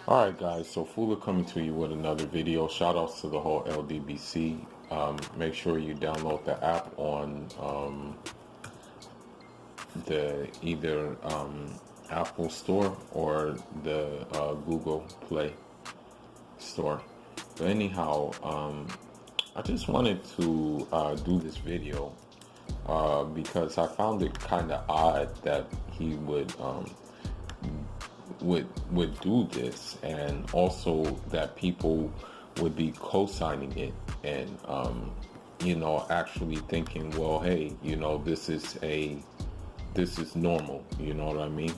Alright guys, so Fula coming to you with another video. Shout outs to the whole LDBC. Make sure you download the app on the either Apple Store or the Google Play Store. But anyhow, I just wanted to do this video because I found it kind of odd that he would do this, and also that people would be co-signing it, and actually thinking, well, hey, this is normal, you know what I mean?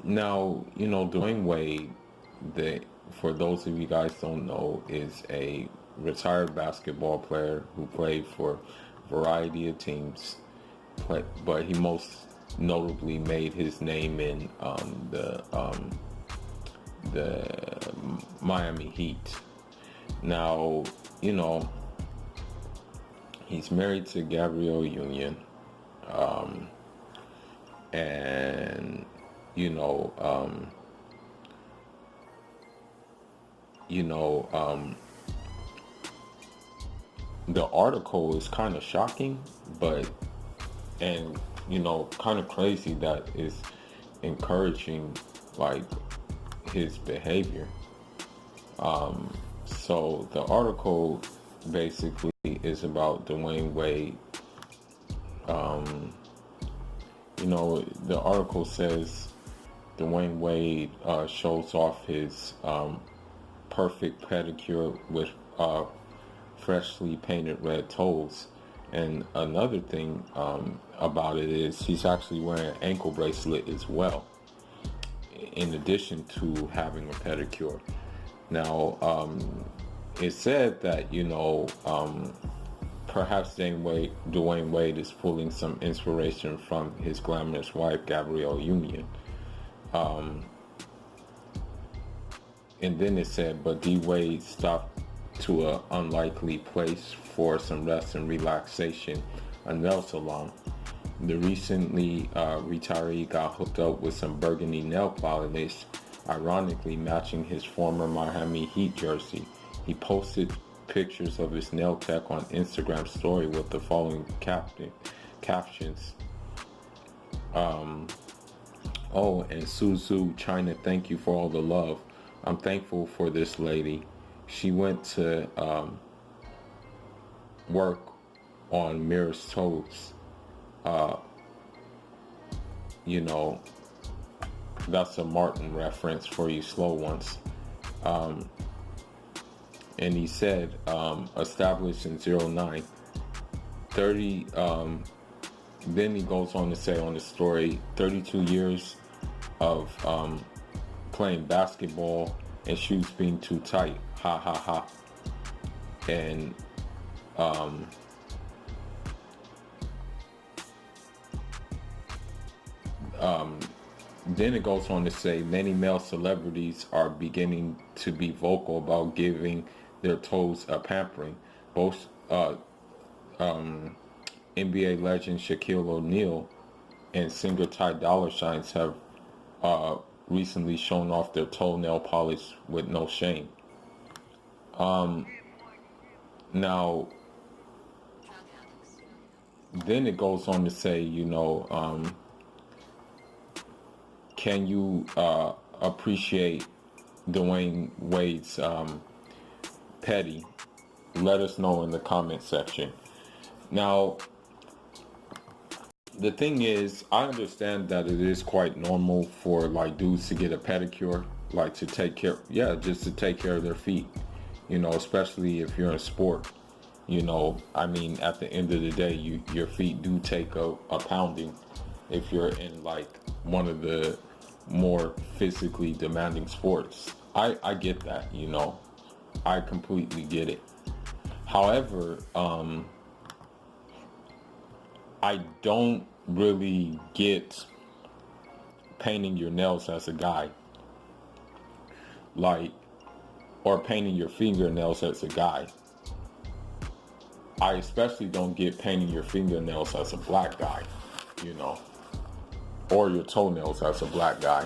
Now, Dwayne Wade, the for those of you guys don't know, is a retired basketball player who played for a variety of teams, but he most notably made his name in the Miami Heat. Now, he's married to Gabrielle Union, and you know, um, you know, the article is kind of shocking, but and kind of crazy that is encouraging like his behavior. So the article basically is about Dwayne Wade. The article says Dwayne Wade shows off his perfect pedicure with freshly painted red toes. And another thing about it is he's actually wearing an ankle bracelet as well, in addition to having a pedicure. Now, it said that, perhaps Dwayne Wade is pulling some inspiration from his glamorous wife, Gabrielle Union. And then it said, but D. Wade stopped to an unlikely place for some rest and relaxation, a nail salon. The recently retiree got hooked up with some burgundy nail polish, ironically matching his former Miami Heat jersey. He posted pictures of his nail tech on Instagram story with the following captions. Oh, and Suzu China, thank you for all the love. I'm thankful for this lady. She went to work on Mira's toes. Uh, you know, that's a Martin reference for you slow ones. And he said, established in '09, 30, then he goes on to say on the story, 32 years of playing basketball and shoes being too tight. Ha ha ha. And then it goes on to say many male celebrities are beginning to be vocal about giving their toes a pampering. Both NBA legend Shaquille O'Neal and singer Ty Dolla $igns have recently shown off their toenail polish with no shame. Now, then it goes on to say, can you appreciate Dwayne Wade's petty? Let us know in the comment section. Now, the thing is, I understand that it is quite normal for like dudes to get a pedicure, like to take care, just to take care of their feet, especially if you're in sport. I mean, at the end of the day, your feet do take a pounding if you're in like one of the more physically demanding sports. I get that, I completely get it. However, I don't really get painting your nails as a guy, like, or painting your fingernails as a guy. I especially don't get painting your fingernails as a black guy, or your toenails as a black guy.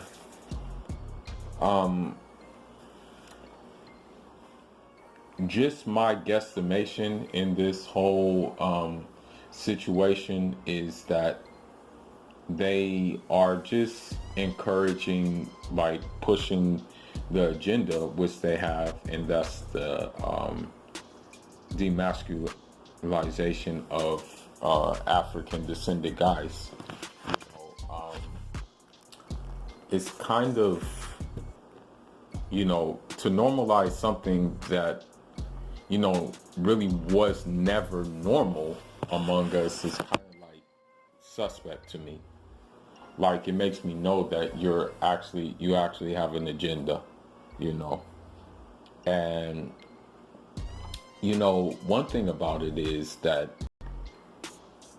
Just my guesstimation in this whole situation is that they are just encouraging, like pushing the agenda which they have, and that's the demasculization of African descended guys. It's kind of, to normalize something that, really was never normal among us is kind of like suspect to me. Like, it makes me know that you actually have an agenda, you know. And, one thing about it is that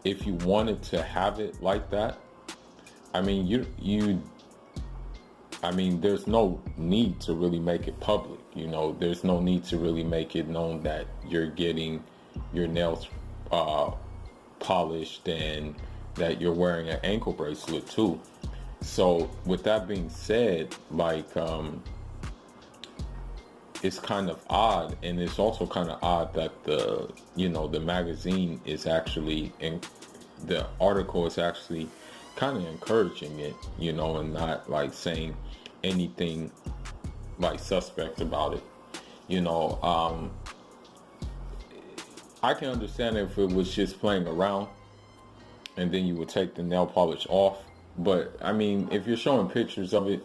if you wanted to have it like that, I mean, there's no need to really make it public. There's no need to really make it known that you're getting your nails polished and that you're wearing an ankle bracelet too. So with that being said, like, it's kind of odd, and it's also kind of odd that the magazine is actually, and the article is actually kind of encouraging it, and not like saying anything like suspect about it. I can understand if it was just playing around and then you would take the nail polish off. But I mean, if you're showing pictures of it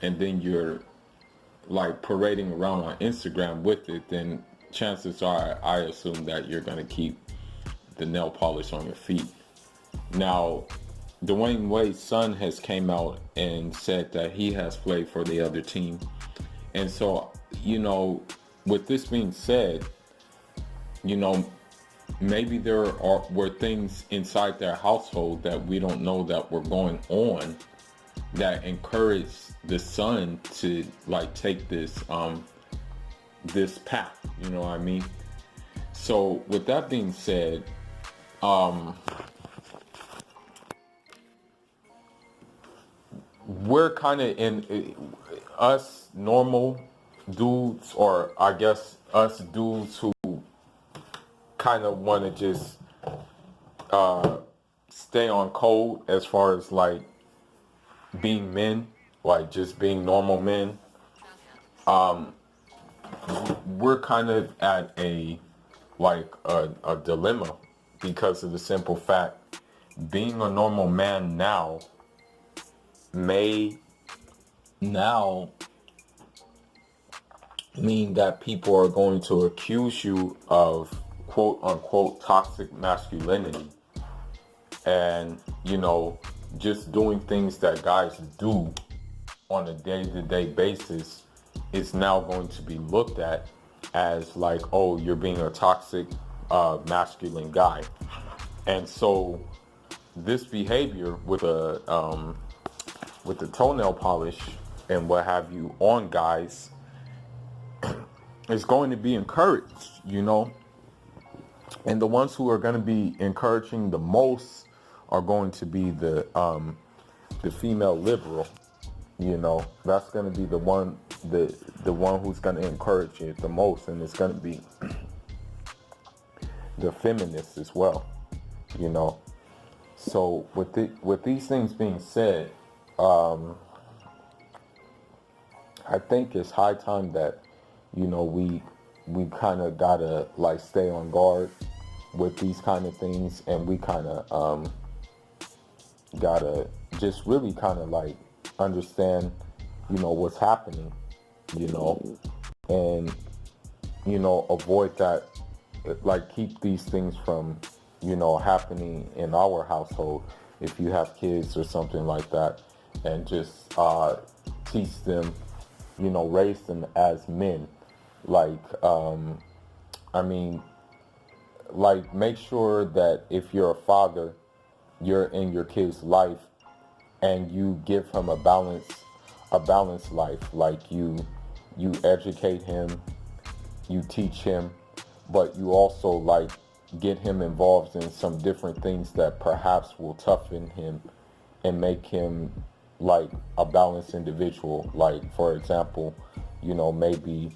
and then you're like parading around on Instagram with it, then chances are, I assume that you're going to keep the nail polish on your feet. Now, Dwayne Wade's son has came out and said that he has played for the other team. And so, with this being said, maybe were things inside their household that we don't know that were going on that encouraged the son to like take this this path, you know what I mean? So with that being said, we're kind of in us normal dudes, or I guess us dudes who kind of want to just stay on code as far as like being men, like just being normal men. We're kind of at a dilemma because of the simple fact being a normal man now may now mean that people are going to accuse you of quote unquote toxic masculinity, and just doing things that guys do on a day-to-day basis is now going to be looked at as like, oh, you're being a toxic masculine guy. And so this behavior with the toenail polish and what have you on guys is going to be encouraged, and the ones who are going to be encouraging the most are going to be the female liberal. That's going to be the one who's going to encourage it the most, and it's going to be the feminists as well. So with these things being said, I think it's high time that we kind of gotta like stay on guard with these kind of things, and we kind of gotta just really kind of like understand what's happening, and avoid that, like keep these things from happening in our household if you have kids or something like that, and just teach them, raise them as men. Like, like make sure that if you're a father, you're in your kid's life and you give him a balanced life. Like you educate him, you teach him, but you also like get him involved in some different things that perhaps will toughen him and make him like a balanced individual. Like, for example, maybe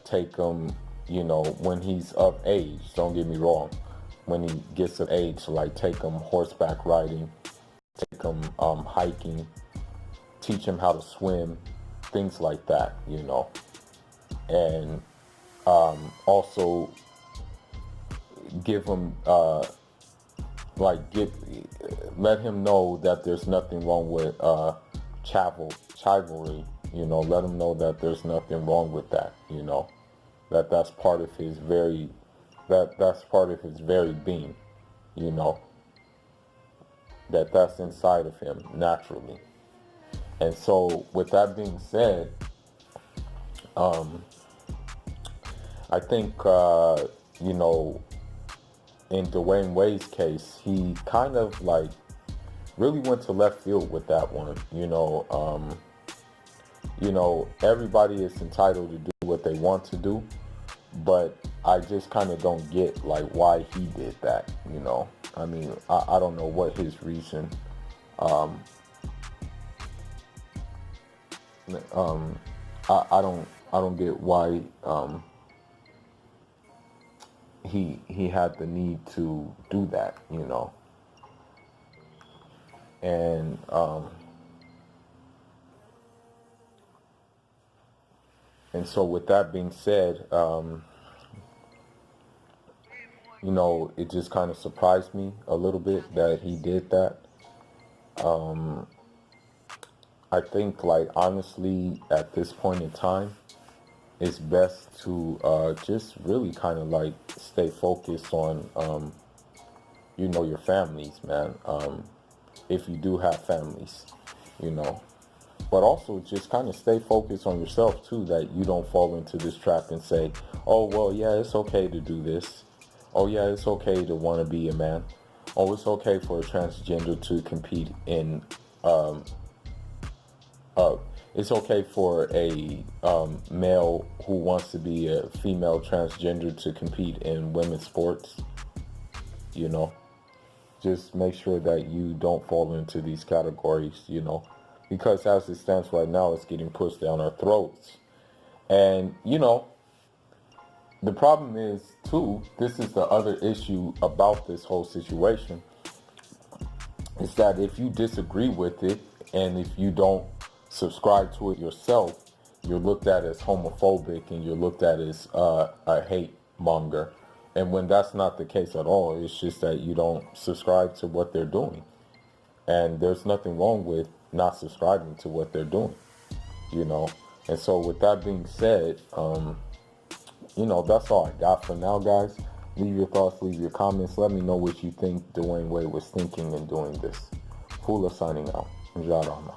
take him, when he's of age. Don't get me wrong. When he gets of age, like take him horseback riding, take him hiking, teach him how to swim, things like that, and also give him like let him know that there's nothing wrong with chivalry. Let him know that there's nothing wrong with that. That's part of his that's part of his very being. You know that's inside of him naturally. And so, with that being said, I think in Dwayne Wade's case, he kind of like really went to left field with that one. Everybody is entitled to do what they want to do, but I just kind of don't get like why he did that. I mean, I don't know what his reason. Um, I don't get why he had the need to do that. And and so with that being said, it just kind of surprised me a little bit that he did that. I think, like, honestly, at this point in time, it's best to just really kind of like stay focused on, your families, man. If you do have families, you know, but also just kind of stay focused on yourself too, that you don't fall into this trap and say, oh, well, yeah, it's okay to do this. Oh, yeah, it's okay to want to be a man. Oh, it's okay for a transgender to compete in, um, it's okay for a male who wants to be a female transgender to compete in women's sports. You know, just make sure that you don't fall into these categories, because as it stands right now, it's getting pushed down our throats. And, the problem is, too, this is the other issue about this whole situation, is that if you disagree with it and if you don't subscribe to it yourself, you're looked at as homophobic and you're looked at as a hate monger. And when that's not the case at all, it's just that you don't subscribe to what they're doing. And there's nothing wrong with not subscribing to what they're doing, you know. And so with that being said, that's all I got for now, guys. Leave your thoughts, leave your comments. Let me know what you think Dwayne Wade was thinking in doing this. Fula signing out. Jarama.